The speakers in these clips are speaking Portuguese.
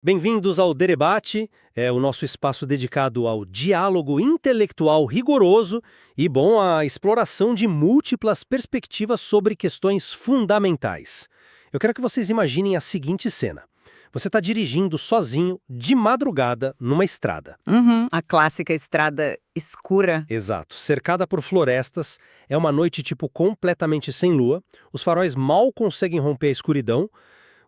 Bem-vindos ao Derebate, é o nosso espaço dedicado ao diálogo intelectual rigoroso e, à exploração de múltiplas perspectivas sobre questões fundamentais. Eu quero que vocês imaginem a seguinte cena. Você está dirigindo sozinho, de madrugada, numa estrada. A clássica estrada escura. Exato. Cercada por florestas, é uma noite completamente sem lua, os faróis mal conseguem romper a escuridão,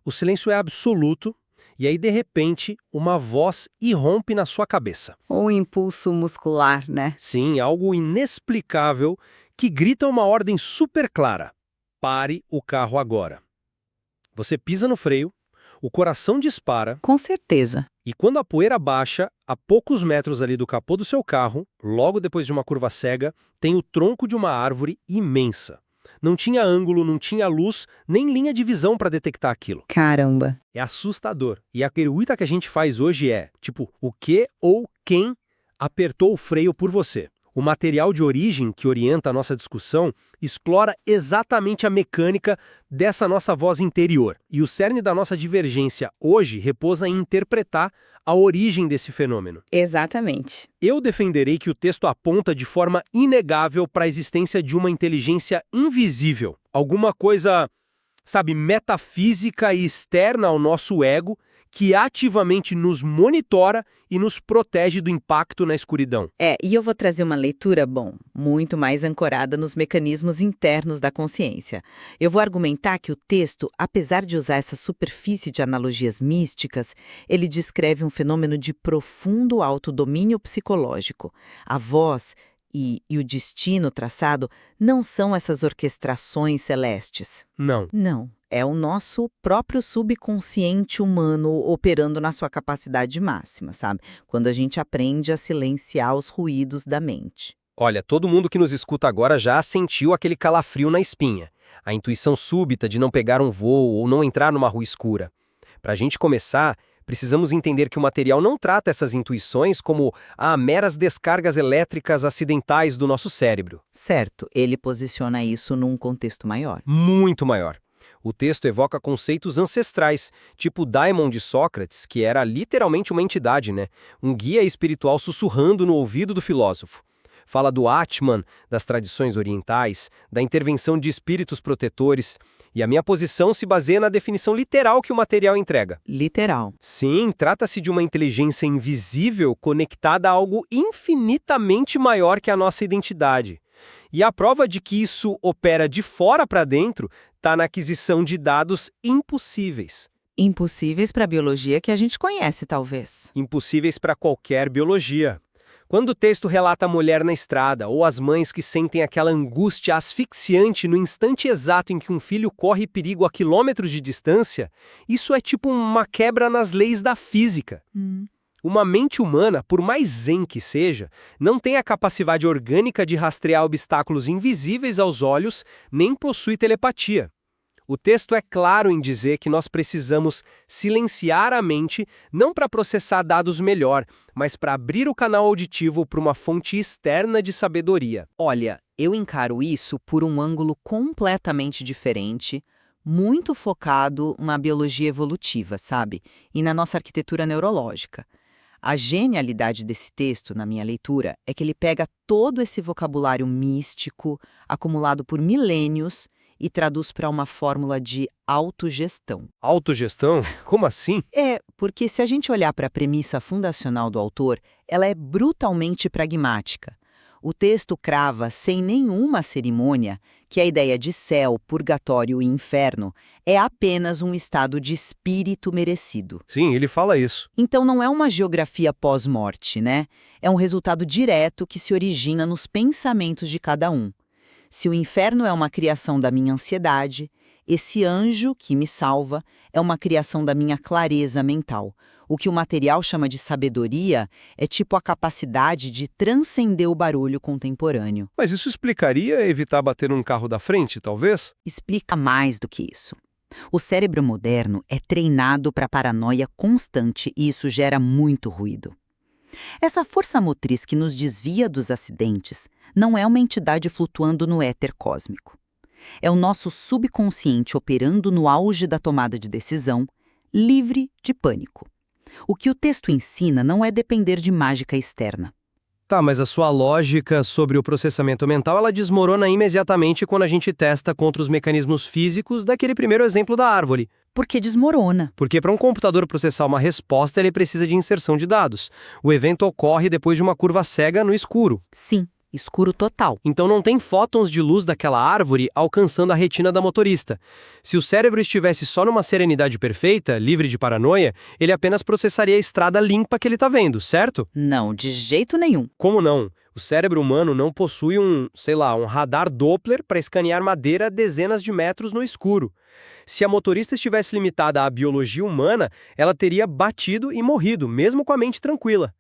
o silêncio é absoluto. E aí, de repente, uma voz irrompe na sua cabeça. Ou impulso muscular, né? Sim, algo inexplicável que grita uma ordem super clara. Pare o carro agora. Você pisa no freio, o coração dispara. Com certeza. E quando a poeira baixa, a poucos metros ali do capô do seu carro, logo depois de uma curva cega, tem o tronco de uma árvore imensa. Não tinha ângulo, não tinha luz, nem linha de visão para detectar aquilo. Caramba. É assustador. E a pergunta que a gente faz hoje é, o que ou quem apertou o freio por você? O material de origem que orienta a nossa discussão explora exatamente a mecânica dessa nossa voz interior. E o cerne da nossa divergência hoje repousa em interpretar a origem desse fenômeno. Exatamente. Eu defenderei que o texto aponta de forma inegável para a existência de uma inteligência invisível. Alguma coisa, metafísica e externa ao nosso ego, que ativamente nos monitora e nos protege do impacto na escuridão. E eu vou trazer uma leitura, muito mais ancorada nos mecanismos internos da consciência. Eu vou argumentar que o texto, apesar de usar essa superfície de analogias místicas, ele descreve um fenômeno de profundo autodomínio psicológico. A voz e o destino traçado não são essas orquestrações celestes. Não. Não. É o nosso próprio subconsciente humano operando na sua capacidade máxima, sabe? Quando a gente aprende a silenciar os ruídos da mente. Olha, todo mundo que nos escuta agora já sentiu aquele calafrio na espinha. A intuição súbita de não pegar um voo ou não entrar numa rua escura. Para a gente começar, precisamos entender que o material não trata essas intuições como meras descargas elétricas acidentais do nosso cérebro. Certo, ele posiciona isso num contexto maior. Muito maior. O texto evoca conceitos ancestrais, tipo o Daimon de Sócrates, que era literalmente uma entidade, um guia espiritual sussurrando no ouvido do filósofo. Fala do Atman, das tradições orientais, da intervenção de espíritos protetores, e a minha posição se baseia na definição literal que o material entrega. Literal. Sim, trata-se de uma inteligência invisível conectada a algo infinitamente maior que a nossa identidade. E a prova de que isso opera de fora para dentro está na aquisição de dados impossíveis. Impossíveis para a biologia que a gente conhece, talvez. Impossíveis para qualquer biologia. Quando o texto relata a mulher na estrada ou as mães que sentem aquela angústia asfixiante no instante exato em que um filho corre perigo a quilômetros de distância, isso é tipo uma quebra nas leis da física. Uma mente humana, por mais zen que seja, não tem a capacidade orgânica de rastrear obstáculos invisíveis aos olhos, nem possui telepatia. O texto é claro em dizer que nós precisamos silenciar a mente, não para processar dados melhor, mas para abrir o canal auditivo para uma fonte externa de sabedoria. Olha, eu encaro isso por um ângulo completamente diferente, muito focado na biologia evolutiva, sabe? E na nossa arquitetura neurológica. A genialidade desse texto, na minha leitura, é que ele pega todo esse vocabulário místico, acumulado por milênios, e traduz para uma fórmula de autogestão. Autogestão? Como assim? Porque se a gente olhar para a premissa fundacional do autor, ela é brutalmente pragmática. O texto crava, sem nenhuma cerimônia, que a ideia de céu, purgatório e inferno é apenas um estado de espírito merecido. Sim, ele fala isso. Então não é uma geografia pós-morte, né? É um resultado direto que se origina nos pensamentos de cada um. Se o inferno é uma criação da minha ansiedade, esse anjo que me salva é uma criação da minha clareza mental. O que o material chama de sabedoria é tipo a capacidade de transcender o barulho contemporâneo. Mas isso explicaria evitar bater num carro da frente, talvez? Explica mais do que isso. O cérebro moderno é treinado para paranoia constante e isso gera muito ruído. Essa força motriz que nos desvia dos acidentes não é uma entidade flutuando no éter cósmico. É o nosso subconsciente operando no auge da tomada de decisão, livre de pânico. O que o texto ensina não é depender de mágica externa. Tá, mas a sua lógica sobre o processamento mental, ela desmorona imediatamente quando a gente testa contra os mecanismos físicos daquele primeiro exemplo da árvore. Porque desmorona. Porque para um computador processar uma resposta, ele precisa de inserção de dados. O evento ocorre depois de uma curva cega no escuro. Sim, escuro total. Então não tem fótons de luz daquela árvore alcançando a retina da motorista. Se o cérebro estivesse só numa serenidade perfeita, livre de paranoia, ele apenas processaria a estrada limpa que ele está vendo, certo? Não, de jeito nenhum. Como não? O cérebro humano não possui um radar Doppler para escanear madeira a dezenas de metros no escuro. Se a motorista estivesse limitada à biologia humana, ela teria batido e morrido, mesmo com a mente tranquila.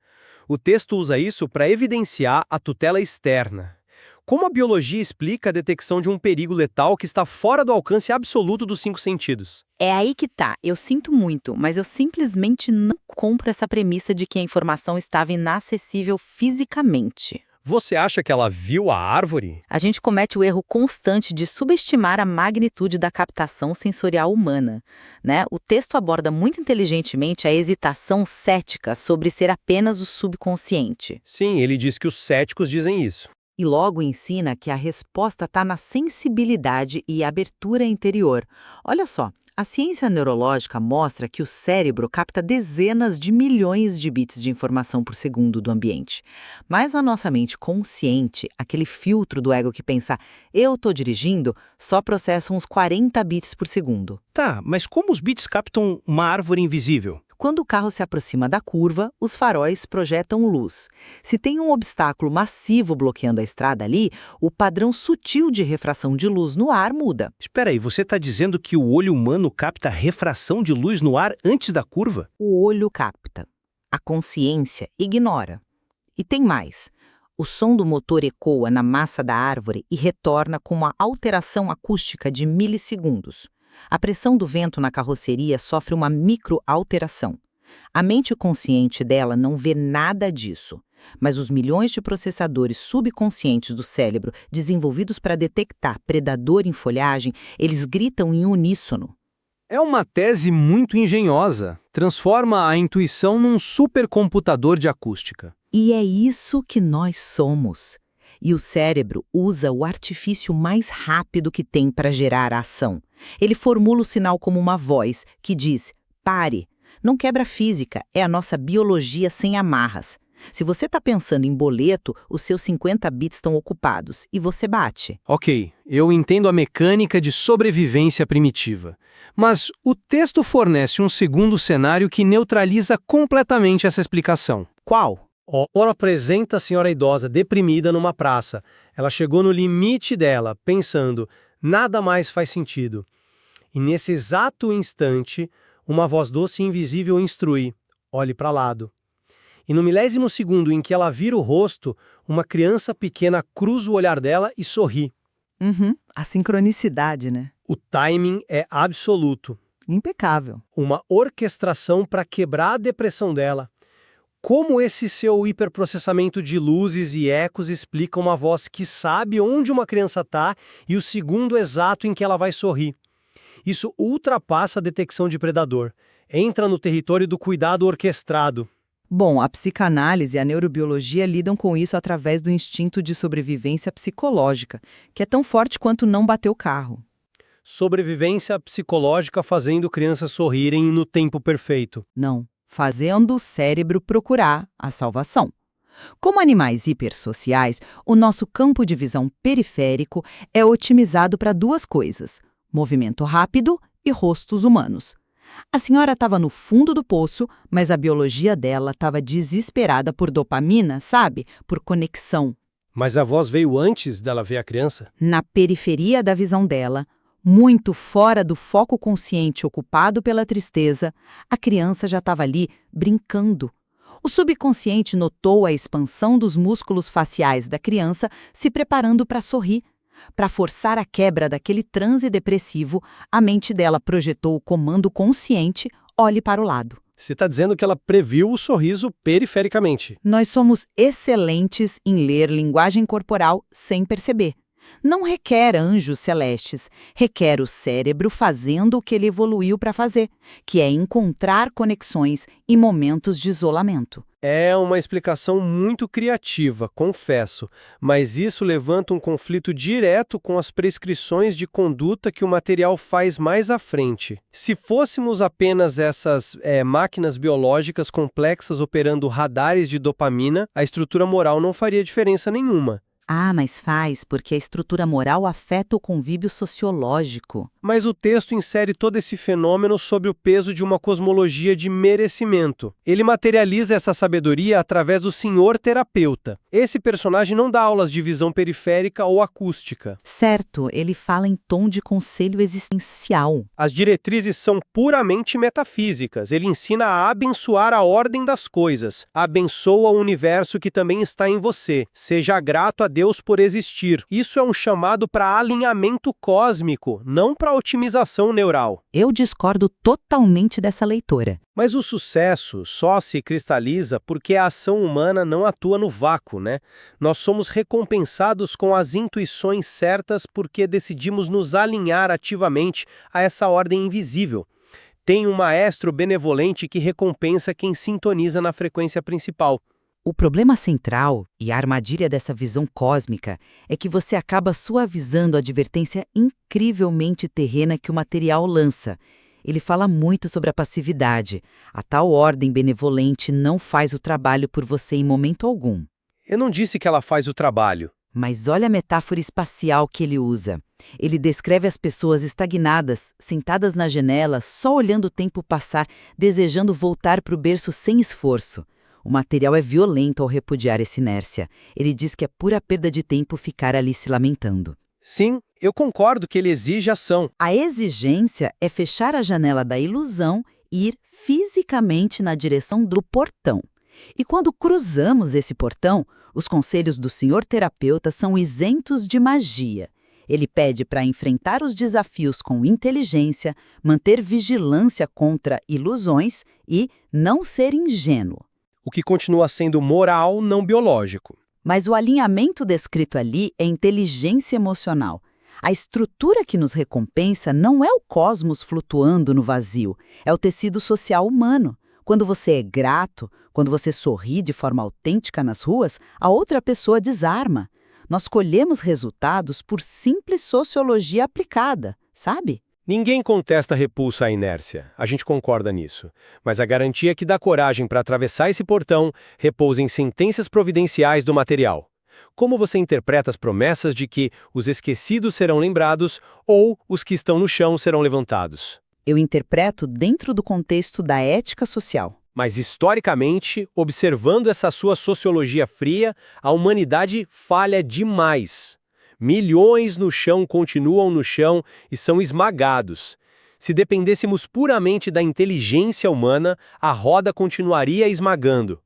O texto usa isso para evidenciar a tutela externa. Como a biologia explica a detecção de um perigo letal que está fora do alcance absoluto dos 5 sentidos? É aí que tá. Eu sinto muito, mas eu simplesmente não compro essa premissa de que a informação estava inacessível fisicamente. Você acha que ela viu a árvore? A gente comete o erro constante de subestimar a magnitude da captação sensorial humana, né? O texto aborda muito inteligentemente a hesitação cética sobre ser apenas o subconsciente. Sim, ele diz que os céticos dizem isso. E logo ensina que a resposta está na sensibilidade e abertura interior. Olha só, a ciência neurológica mostra que o cérebro capta dezenas de milhões de bits de informação por segundo do ambiente. Mas a nossa mente consciente, aquele filtro do ego que pensa, eu estou dirigindo, só processa uns 40 bits por segundo. Tá, mas como os bits captam uma árvore invisível? Quando o carro se aproxima da curva, os faróis projetam luz. Se tem um obstáculo massivo bloqueando a estrada ali, o padrão sutil de refração de luz no ar muda. Espera aí, você está dizendo que o olho humano capta refração de luz no ar antes da curva? O olho capta. A consciência ignora. E tem mais. O som do motor ecoa na massa da árvore e retorna com uma alteração acústica de milissegundos. A pressão do vento na carroceria sofre uma microalteração. A mente consciente dela não vê nada disso, mas os milhões de processadores subconscientes do cérebro desenvolvidos para detectar predador em folhagem, eles gritam em uníssono. É uma tese muito engenhosa. Transforma a intuição num supercomputador de acústica. E é isso que nós somos. E o cérebro usa o artifício mais rápido que tem para gerar a ação. Ele formula o sinal como uma voz que diz, pare. Não quebra a física, é a nossa biologia sem amarras. Se você está pensando em boleto, os seus 50 bits estão ocupados e você bate. Ok, eu entendo a mecânica de sobrevivência primitiva. Mas o texto fornece um segundo cenário que neutraliza completamente essa explicação. Qual? Ora apresenta a senhora idosa deprimida numa praça. Ela chegou no limite dela, pensando, nada mais faz sentido. E nesse exato instante, uma voz doce e invisível instrui, olhe para lado. E no milésimo segundo em que ela vira o rosto, uma criança pequena cruza o olhar dela e sorri. A sincronicidade, né? O timing é absoluto. Impecável. Uma orquestração para quebrar a depressão dela. Como esse seu hiperprocessamento de luzes e ecos explica uma voz que sabe onde uma criança está e o segundo exato em que ela vai sorrir? Isso ultrapassa a detecção de predador. Entra no território do cuidado orquestrado. Bom, a psicanálise e a neurobiologia lidam com isso através do instinto de sobrevivência psicológica, que é tão forte quanto não bater o carro. Sobrevivência psicológica fazendo crianças sorrirem no tempo perfeito. Não, fazendo o cérebro procurar a salvação. Como animais hipersociais, o nosso campo de visão periférico é otimizado para duas coisas: movimento rápido e rostos humanos. A senhora estava no fundo do poço, mas a biologia dela estava desesperada por dopamina, sabe? Por conexão. Mas a voz veio antes dela ver a criança? Na periferia da visão dela, muito fora do foco consciente ocupado pela tristeza, a criança já estava ali brincando. O subconsciente notou a expansão dos músculos faciais da criança se preparando para sorrir. Para forçar a quebra daquele transe depressivo, a mente dela projetou o comando consciente, olhe para o lado. Você está dizendo que ela previu o sorriso perifericamente. Nós somos excelentes em ler linguagem corporal sem perceber. Não requer anjos celestes, requer o cérebro fazendo o que ele evoluiu para fazer, que é encontrar conexões em momentos de isolamento. É uma explicação muito criativa, confesso, mas isso levanta um conflito direto com as prescrições de conduta que o material faz mais à frente. Se fôssemos apenas essas máquinas biológicas complexas operando radares de dopamina, a estrutura moral não faria diferença nenhuma. Ah, mas faz, porque a estrutura moral afeta o convívio sociológico. Mas o texto insere todo esse fenômeno sob o peso de uma cosmologia de merecimento. Ele materializa essa sabedoria através do senhor terapeuta. Esse personagem não dá aulas de visão periférica ou acústica. Certo, ele fala em tom de conselho existencial. As diretrizes são puramente metafísicas. Ele ensina a abençoar a ordem das coisas. Abençoa o universo que também está em você. Seja grato a Deus por existir. Isso é um chamado para alinhamento cósmico, não para otimização neural. Eu discordo totalmente dessa leitura. Mas o sucesso só se cristaliza porque a ação humana não atua no vácuo, né? Nós somos recompensados com as intuições certas porque decidimos nos alinhar ativamente a essa ordem invisível. Tem um maestro benevolente que recompensa quem sintoniza na frequência principal. O problema central e a armadilha dessa visão cósmica é que você acaba suavizando a advertência incrivelmente terrena que o material lança. Ele fala muito sobre a passividade. A tal ordem benevolente não faz o trabalho por você em momento algum. Eu não disse que ela faz o trabalho. Mas olha a metáfora espacial que ele usa. Ele descreve as pessoas estagnadas, sentadas na janela, só olhando o tempo passar, desejando voltar para o berço sem esforço. O material é violento ao repudiar essa inércia. Ele diz que é pura perda de tempo ficar ali se lamentando. Sim, eu concordo que ele exige ação. A exigência é fechar a janela da ilusão e ir fisicamente na direção do portão. E quando cruzamos esse portão, os conselhos do senhor terapeuta são isentos de magia. Ele pede para enfrentar os desafios com inteligência, manter vigilância contra ilusões e não ser ingênuo. O que continua sendo moral, não biológico. Mas o alinhamento descrito ali é inteligência emocional. A estrutura que nos recompensa não é o cosmos flutuando no vazio, é o tecido social humano. Quando você é grato, quando você sorri de forma autêntica nas ruas, a outra pessoa desarma. Nós colhemos resultados por simples sociologia aplicada, sabe? Ninguém contesta a repulsa à inércia, a gente concorda nisso. Mas a garantia que dá coragem para atravessar esse portão repousa em sentenças providenciais do material. Como você interpreta as promessas de que os esquecidos serão lembrados ou os que estão no chão serão levantados? Eu interpreto dentro do contexto da ética social. Mas, historicamente, observando essa sua sociologia fria, a humanidade falha demais. Milhões no chão continuam no chão e são esmagados. Se dependêssemos puramente da inteligência humana, a roda continuaria esmagando.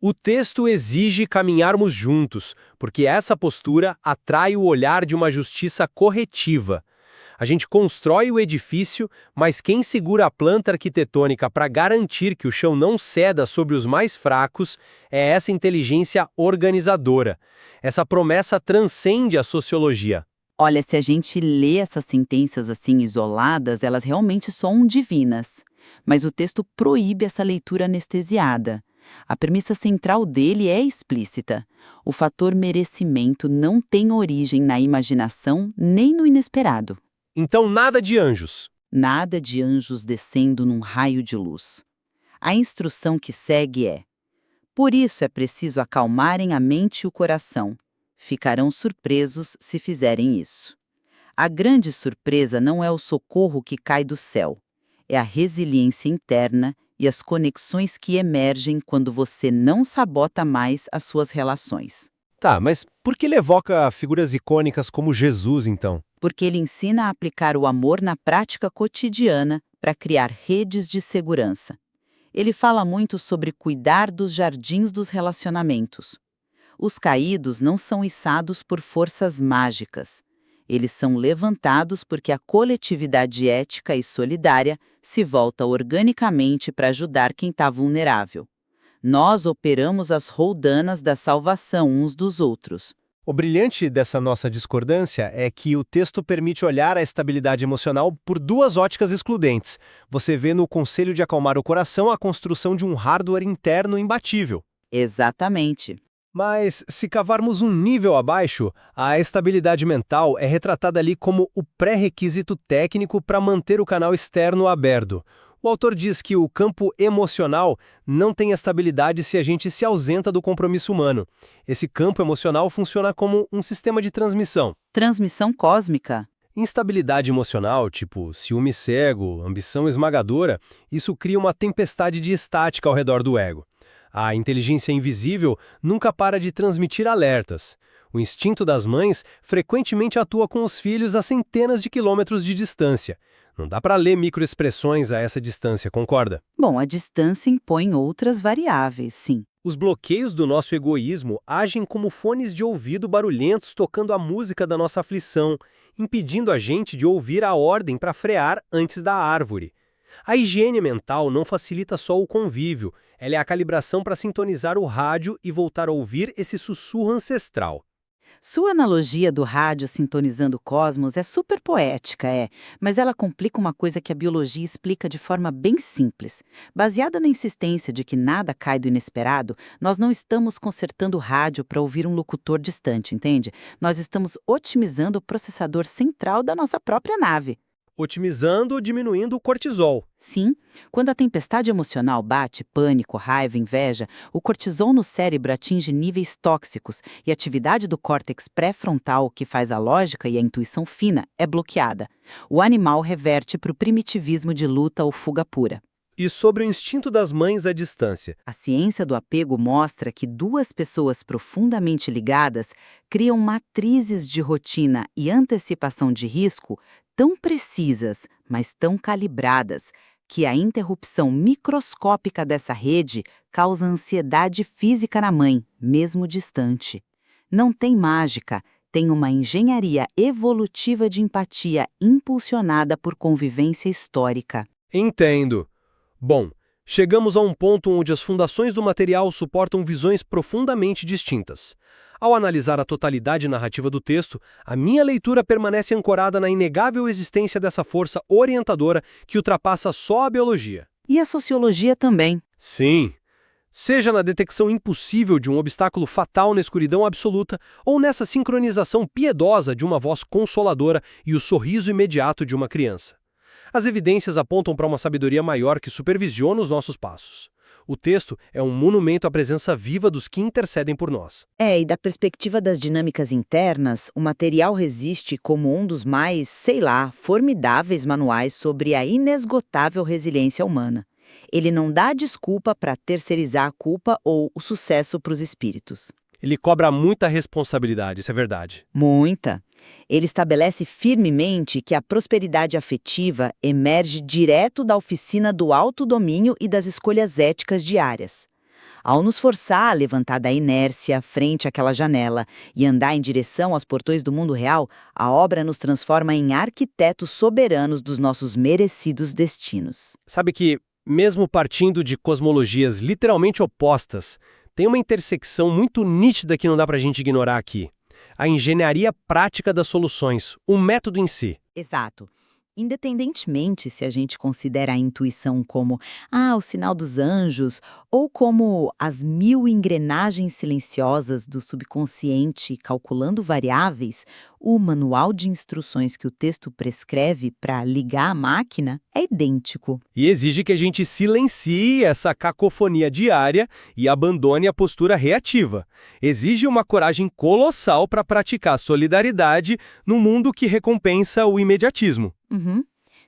O texto exige caminharmos juntos, porque essa postura atrai o olhar de uma justiça corretiva. A gente constrói o edifício, mas quem segura a planta arquitetônica para garantir que o chão não ceda sobre os mais fracos é essa inteligência organizadora. Essa promessa transcende a sociologia. Olha, se a gente lê essas sentenças assim isoladas, elas realmente soam divinas. Mas o texto proíbe essa leitura anestesiada. A premissa central dele é explícita. O fator merecimento não tem origem na imaginação nem no inesperado. Então, nada de anjos. Nada de anjos descendo num raio de luz. A instrução que segue é: por isso é preciso acalmarem a mente e o coração. Ficarão surpresos se fizerem isso. A grande surpresa não é o socorro que cai do céu, é a resiliência interna e as conexões que emergem quando você não sabota mais as suas relações. Tá, mas por que ele evoca figuras icônicas como Jesus, então? Porque ele ensina a aplicar o amor na prática cotidiana para criar redes de segurança. Ele fala muito sobre cuidar dos jardins dos relacionamentos. Os caídos não são içados por forças mágicas. Eles são levantados porque a coletividade ética e solidária se volta organicamente para ajudar quem está vulnerável. Nós operamos as roldanas da salvação uns dos outros. O brilhante dessa nossa discordância é que o texto permite olhar a estabilidade emocional por duas óticas excludentes. Você vê no Conselho de Acalmar o Coração a construção de um hardware interno imbatível. Exatamente. Mas, se cavarmos um nível abaixo, a estabilidade mental é retratada ali como o pré-requisito técnico para manter o canal externo aberto. O autor diz que o campo emocional não tem estabilidade se a gente se ausenta do compromisso humano. Esse campo emocional funciona como um sistema de transmissão. Transmissão cósmica. Instabilidade emocional, tipo ciúme cego, ambição esmagadora, isso cria uma tempestade de estática ao redor do ego. A inteligência invisível nunca para de transmitir alertas. O instinto das mães frequentemente atua com os filhos a centenas de quilômetros de distância. Não dá para ler microexpressões a essa distância, concorda? Bom, a distância impõe outras variáveis, sim. Os bloqueios do nosso egoísmo agem como fones de ouvido barulhentos tocando a música da nossa aflição, impedindo a gente de ouvir a ordem para frear antes da árvore. A higiene mental não facilita só o convívio, ela é a calibração para sintonizar o rádio e voltar a ouvir esse sussurro ancestral. Sua analogia do rádio sintonizando o cosmos é super poética, mas ela complica uma coisa que a biologia explica de forma bem simples. Baseada na insistência de que nada cai do inesperado, nós não estamos consertando o rádio para ouvir um locutor distante, entende? Nós estamos otimizando o processador central da nossa própria nave. Otimizando ou diminuindo o cortisol. Sim, quando a tempestade emocional bate, pânico, raiva, inveja, o cortisol no cérebro atinge níveis tóxicos e a atividade do córtex pré-frontal, que faz a lógica e a intuição fina, é bloqueada. O animal reverte para o primitivismo de luta ou fuga pura. E sobre o instinto das mães à distância. A ciência do apego mostra que duas pessoas profundamente ligadas criam matrizes de rotina e antecipação de risco tão precisas, mas tão calibradas, que a interrupção microscópica dessa rede causa ansiedade física na mãe, mesmo distante. Não tem mágica, tem uma engenharia evolutiva de empatia impulsionada por convivência histórica. Entendo. Bom, chegamos a um ponto onde as fundações do material suportam visões profundamente distintas. Ao analisar a totalidade narrativa do texto, a minha leitura permanece ancorada na inegável existência dessa força orientadora que ultrapassa só a biologia. E a sociologia também. Sim. Seja na detecção impossível de um obstáculo fatal na escuridão absoluta ou nessa sincronização piedosa de uma voz consoladora e o sorriso imediato de uma criança. As evidências apontam para uma sabedoria maior que supervisiona os nossos passos. O texto é um monumento à presença viva dos que intercedem por nós. E da perspectiva das dinâmicas internas, o material resiste como um dos mais, formidáveis manuais sobre a inesgotável resiliência humana. Ele não dá desculpa para terceirizar a culpa ou o sucesso para os espíritos. Ele cobra muita responsabilidade, isso é verdade. Muita. Ele estabelece firmemente que a prosperidade afetiva emerge direto da oficina do autodomínio e das escolhas éticas diárias. Ao nos forçar a levantar da inércia frente àquela janela e andar em direção aos portões do mundo real, a obra nos transforma em arquitetos soberanos dos nossos merecidos destinos. Sabe que, mesmo partindo de cosmologias literalmente opostas, tem uma intersecção muito nítida que não dá pra gente ignorar aqui. A engenharia prática das soluções, o método em si. Exato. Independentemente se a gente considera a intuição como o sinal dos anjos ou como as 1000 engrenagens silenciosas do subconsciente calculando variáveis, o manual de instruções que o texto prescreve para ligar a máquina é idêntico. E exige que a gente silencie essa cacofonia diária e abandone a postura reativa. Exige uma coragem colossal para praticar solidariedade num mundo que recompensa o imediatismo.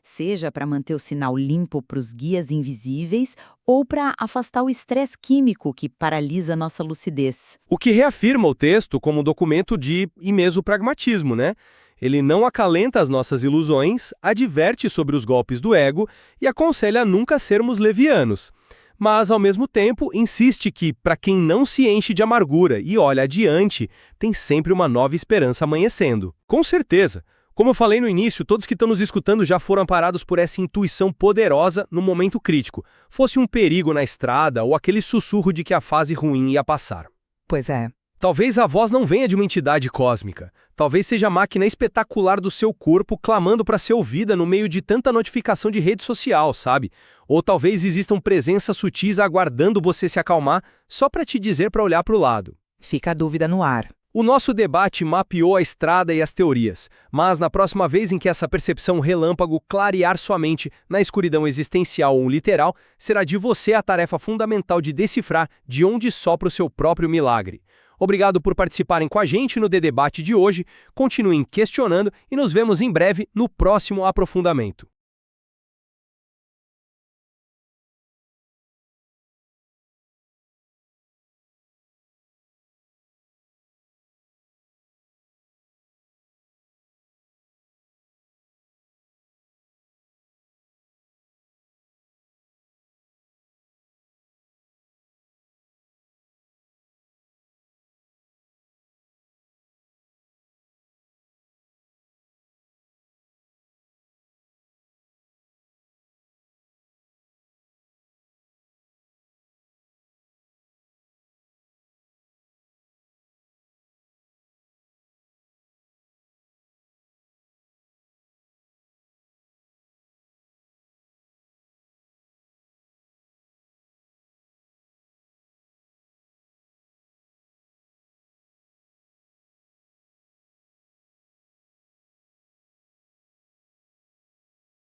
Seja para manter o sinal limpo para os guias invisíveis ou para afastar o estresse químico que paralisa nossa lucidez. O que reafirma o texto como um documento de imeso-pragmatismo, né? Ele não acalenta as nossas ilusões, adverte sobre os golpes do ego e aconselha a nunca sermos levianos. Mas, ao mesmo tempo, insiste que, para quem não se enche de amargura e olha adiante, tem sempre uma nova esperança amanhecendo. Com certeza! Como eu falei no início, todos que estão nos escutando já foram amparados por essa intuição poderosa no momento crítico, fosse um perigo na estrada ou aquele sussurro de que a fase ruim ia passar. Pois é. Talvez a voz não venha de uma entidade cósmica. Talvez seja a máquina espetacular do seu corpo clamando para ser ouvida no meio de tanta notificação de rede social, sabe? Ou talvez existam presenças sutis aguardando você se acalmar só para te dizer para olhar para o lado. Fica a dúvida no ar. O nosso debate mapeou a estrada e as teorias, mas na próxima vez em que essa percepção relâmpago clarear sua mente na escuridão existencial ou literal, será de você a tarefa fundamental de decifrar de onde sopra o seu próprio milagre. Obrigado por participarem com a gente no debate de hoje, continuem questionando e nos vemos em breve no próximo aprofundamento.